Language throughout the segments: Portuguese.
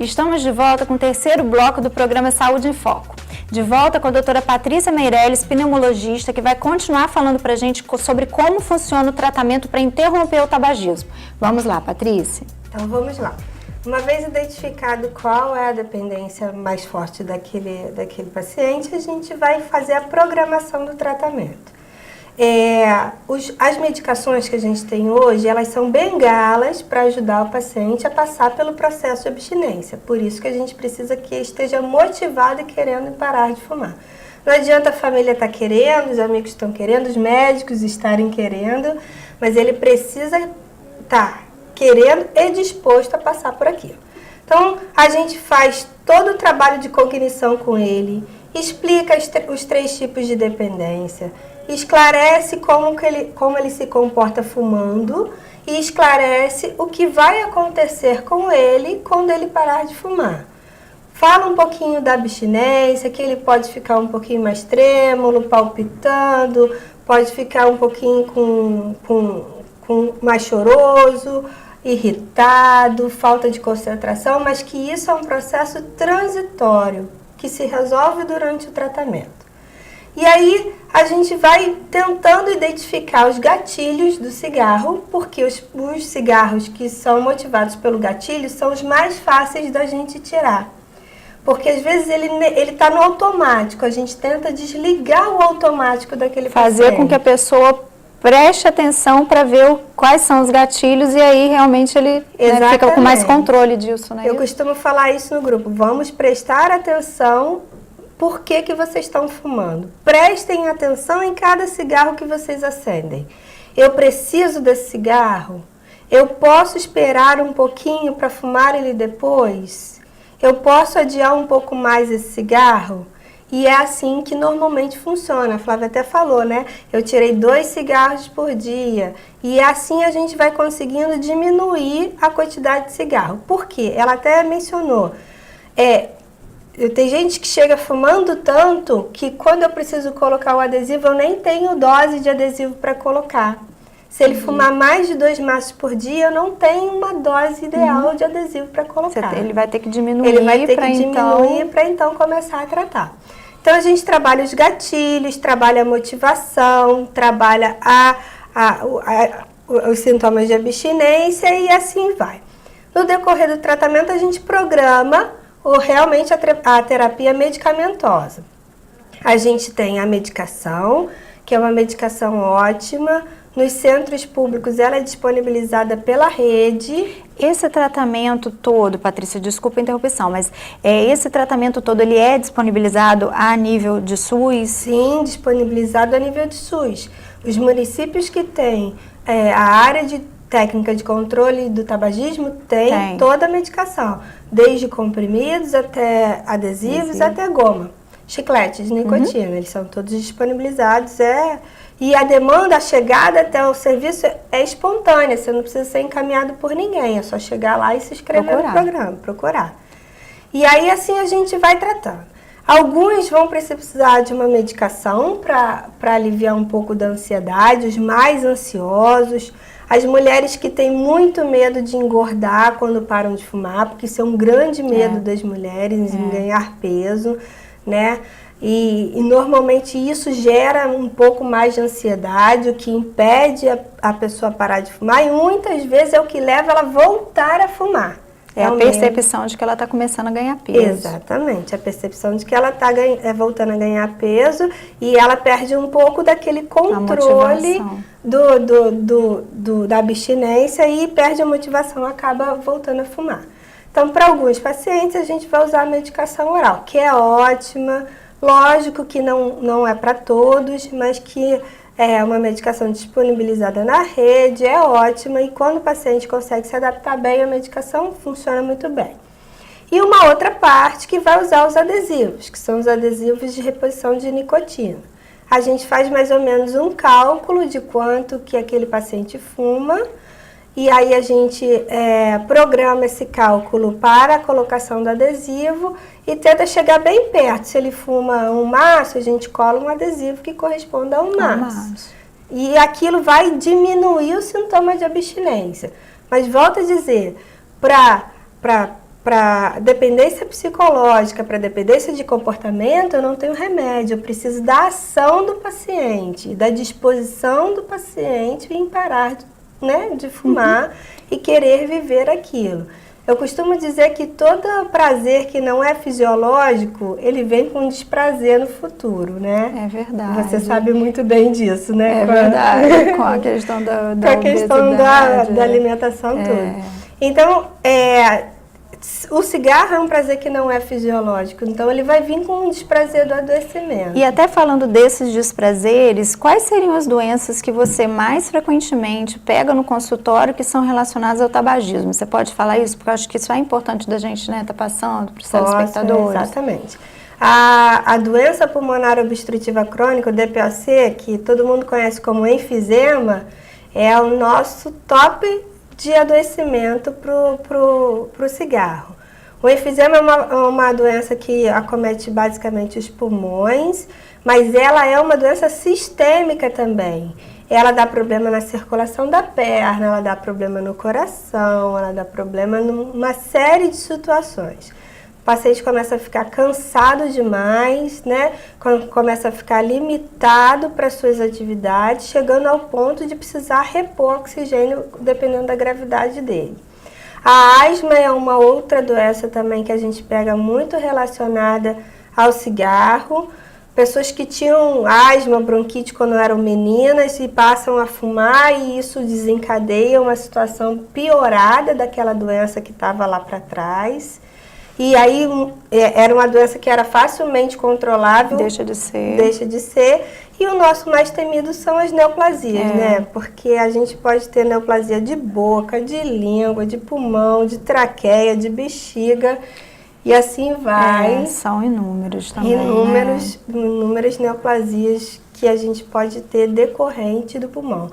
Estamos de volta com o terceiro bloco do programa Saúde em Foco. De volta com a doutora Patrícia Meirelles, pneumologista, que vai continuar falando para a gente sobre como funciona o tratamento para interromper o tabagismo. Vamos lá, Patrícia. Então vamos lá. Uma vez identificado qual é a dependência mais forte daquele paciente, a gente vai fazer a programação do tratamento. As medicações que a gente tem hoje, elas são bengalas para ajudar o paciente a passar pelo processo de abstinência. Por isso que a gente precisa que esteja motivado e querendo parar de fumar. Não adianta a família estar querendo, os amigos estão querendo, os médicos estarem querendo, mas ele precisa estar querendo e disposto a passar por aquilo. Então, a gente faz todo o trabalho de cognição com ele, explica os 3 tipos de dependência, esclarece como ele se comporta fumando e esclarece o que vai acontecer com ele quando ele parar de fumar. Fala um pouquinho da abstinência, que ele pode ficar um pouquinho mais trêmulo, palpitando, pode ficar um pouquinho mais choroso, irritado, falta de concentração, mas que isso é um processo transitório, que se resolve durante o tratamento. E aí a gente vai tentando identificar os gatilhos do cigarro, porque os cigarros que são motivados pelo gatilho são os mais fáceis da gente tirar. Porque às vezes ele está no automático, a gente tenta desligar o automático daquele paciente. Fazer com que a pessoa preste atenção para ver quais são os gatilhos e aí realmente ele fica com mais controle disso, né? Eu costumo falar isso no grupo, vamos prestar atenção por que vocês estão fumando. Prestem atenção em cada cigarro que vocês acendem. Eu preciso desse cigarro? Eu posso esperar um pouquinho para fumar ele depois? Eu posso adiar um pouco mais esse cigarro? E é assim que normalmente funciona. A Flávia até falou, né? Eu tirei 2 cigarros por dia. E assim a gente vai conseguindo diminuir a quantidade de cigarro. Por quê? Ela até mencionou. Tem gente que chega fumando tanto que quando eu preciso colocar o adesivo, eu nem tenho dose de adesivo para colocar. Se ele fumar mais de 2 maços por dia, eu não tenho uma dose ideal de adesivo para colocar. Ele vai ter que diminuir para então começar a tratar. Então, a gente trabalha os gatilhos, trabalha a motivação, trabalha os sintomas de abstinência e assim vai. No decorrer do tratamento, a gente programa realmente a terapia medicamentosa. A gente tem a medicação, que é uma medicação ótima. Nos centros públicos, ela é disponibilizada pela rede. Esse tratamento todo, Patrícia, desculpa a interrupção, mas esse tratamento todo, ele é disponibilizado a nível de SUS? Sim, disponibilizado a nível de SUS. Os municípios que têm a área de técnica de controle do tabagismo tem toda a medicação, desde comprimidos até adesivos, até goma, chicletes de nicotina, eles são todos disponibilizados. E a demanda, a chegada até o serviço é espontânea, você não precisa ser encaminhado por ninguém, é só chegar lá e se inscrever no programa, procurar. E aí assim a gente vai tratando. Alguns vão precisar de uma medicação para aliviar um pouco da ansiedade, os mais ansiosos, as mulheres que têm muito medo de engordar quando param de fumar, porque isso é um grande medo das mulheres em ganhar peso, né? E normalmente isso gera um pouco mais de ansiedade, o que impede a pessoa parar de fumar e muitas vezes é o que leva ela a voltar a fumar. É a percepção de que ela está começando a ganhar peso. Exatamente, a percepção de que ela está voltando a ganhar peso e ela perde um pouco daquele controle da abstinência e perde a motivação, acaba voltando a fumar. Então, para alguns pacientes, a gente vai usar a medicação oral, que é ótima. Lógico que não é para todos, mas que é uma medicação disponibilizada na rede, é ótima e quando o paciente consegue se adaptar bem à medicação, funciona muito bem. E uma outra parte que vai usar os adesivos, que são os adesivos de reposição de nicotina. A gente faz mais ou menos um cálculo de quanto que aquele paciente fuma e aí a gente programa esse cálculo para a colocação do adesivo e tenta chegar bem perto. Se ele fuma um maço, a gente cola um adesivo que corresponda a um maço. E aquilo vai diminuir o sintoma de abstinência. Mas volto a dizer, para para dependência psicológica, para dependência de comportamento, eu não tenho remédio. Eu preciso da ação do paciente, da disposição do paciente em parar, né, de fumar e querer viver aquilo. Eu costumo dizer que todo prazer que não é fisiológico, ele vem com desprazer no futuro, né? É verdade. Você sabe muito bem disso, né? É verdade, com a questão da com a questão da alimentação, tudo. Então, o cigarro é um prazer que não é fisiológico, então ele vai vir com um desprazer do adoecimento. E até falando desses desprazeres, quais seriam as doenças que você mais frequentemente pega no consultório que são relacionadas ao tabagismo? Você pode falar isso? Porque eu acho que isso é importante da gente, né, tá passando para os telespectadores. Exatamente. A doença pulmonar obstrutiva crônica, o DPOC, que todo mundo conhece como enfisema, é o nosso top de adoecimento pro cigarro. O enfisema é uma doença que acomete basicamente os pulmões, mas ela é uma doença sistêmica também. Ela dá problema na circulação da perna, ela dá problema no coração, ela dá problema numa série de situações. O paciente começa a ficar cansado demais, né? Começa a ficar limitado para suas atividades, chegando ao ponto de precisar repor oxigênio dependendo da gravidade dele. A asma é uma outra doença também que a gente pega muito relacionada ao cigarro. Pessoas que tinham asma, bronquite quando eram meninas e passam a fumar e isso desencadeia uma situação piorada daquela doença que estava lá para trás. E aí era uma doença que era facilmente controlável. Deixa de ser. Deixa de ser. E o nosso mais temido são as neoplasias, né? Porque a gente pode ter neoplasia de boca, de língua, de pulmão, de traqueia, de bexiga. E assim vai. São inúmeros também, Inúmeras neoplasias que a gente pode ter decorrente do pulmão.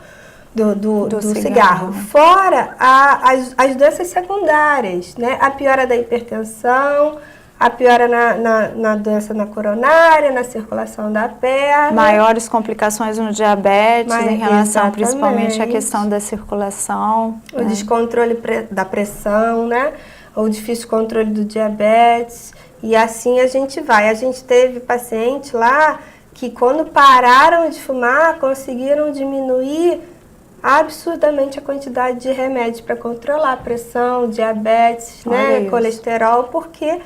Do cigarro. Fora as doenças secundárias, né? A piora da hipertensão, a piora na doença na coronária, na circulação da perna. Maiores complicações no diabetes, em relação principalmente à questão da circulação. O descontrole da pressão, né? O difícil controle do diabetes. E assim a gente vai. A gente teve paciente lá que quando pararam de fumar, conseguiram diminuir absurdamente a quantidade de remédios para controlar a pressão, diabetes, né, colesterol, porque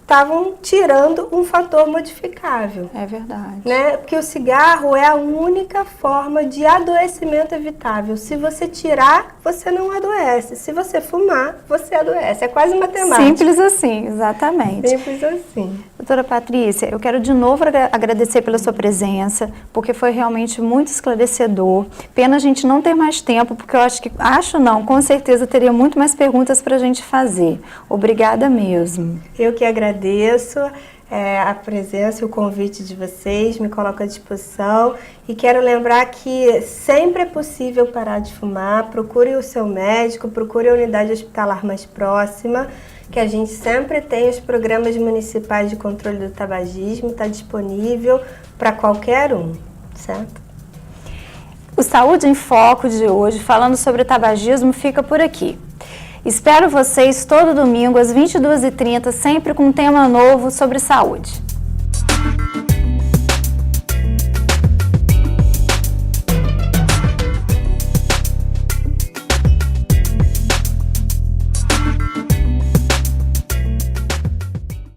estavam tirando um fator modificável. É verdade. Né? Porque o cigarro é a única forma de adoecimento evitável. Se você tirar, você não adoece. Se você fumar, você adoece. É quase matemática. Simples assim, exatamente. Simples assim. Doutora Patrícia, eu quero de novo agradecer pela sua presença, porque foi realmente muito esclarecedor. Pena a gente não ter mais tempo, porque eu com certeza teria muito mais perguntas para a gente fazer. Obrigada mesmo. Eu que agradeço a presença e o convite de vocês, me coloco à disposição e quero lembrar que sempre é possível parar de fumar, procure o seu médico, procure a unidade hospitalar mais próxima, que a gente sempre tem os programas municipais de controle do tabagismo, está disponível para qualquer um, certo? O Saúde em Foco de hoje, falando sobre tabagismo, fica por aqui. Espero vocês todo domingo às 22h30, sempre com um tema novo sobre saúde.